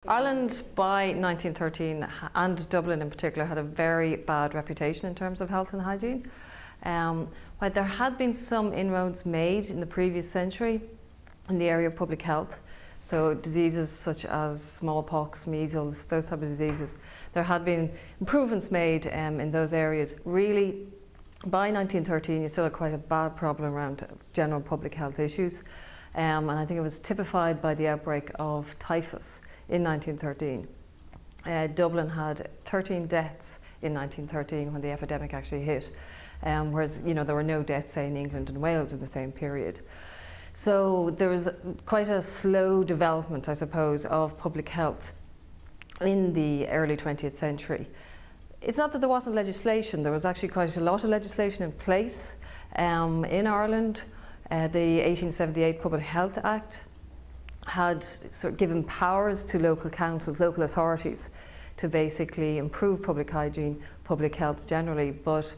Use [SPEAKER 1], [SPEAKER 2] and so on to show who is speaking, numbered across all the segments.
[SPEAKER 1] Ireland by 1913 and Dublin in particular had a very bad reputation in terms of health and hygiene. While there had been some inroads made in the previous century in the area of public health, so diseases such as smallpox, measles, those type of diseases, there had been improvements made in those areas. Really, by 1913 you still had quite a bad problem around general public health issues, and I think it was typified by the outbreak of typhus in 1913. Dublin had 13 deaths in 1913 when the epidemic actually hit, whereas there were no deaths, say, in England and Wales in the same period. So there was quite a slow development, I suppose, of public health in the early 20th century. It's not that there wasn't legislation, there was actually quite a lot of legislation in place in Ireland. The 1878 Public Health Act had sort of given powers to local councils, local authorities, to basically improve public hygiene, public health generally, but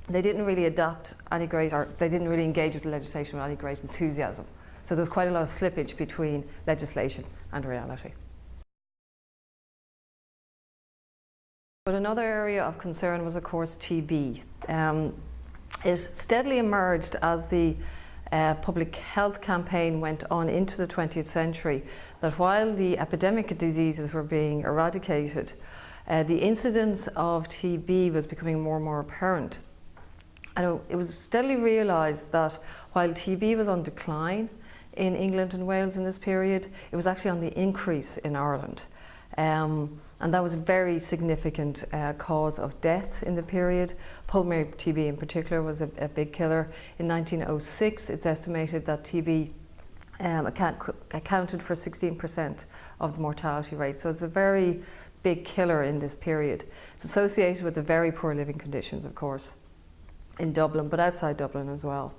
[SPEAKER 1] they didn't really adopt any great, or they didn't really engage with the legislation with any great enthusiasm. So there was quite a lot of slippage between legislation and reality. But another area of concern was, of course, TB. It steadily emerged as the public health campaign went on into the 20th century, that while the epidemic diseases were being eradicated, the incidence of TB was becoming more and more apparent. And it was steadily realised that while TB was on decline in England and Wales in this period, it was actually on the increase in Ireland. And that was a very significant cause of death in the period. Pulmonary TB in particular was a big killer. In 1906, it's estimated that TB accounted for 16% of the mortality rate. So it's a very big killer in this period. It's associated with the very poor living conditions, of course, in Dublin, but outside Dublin as well.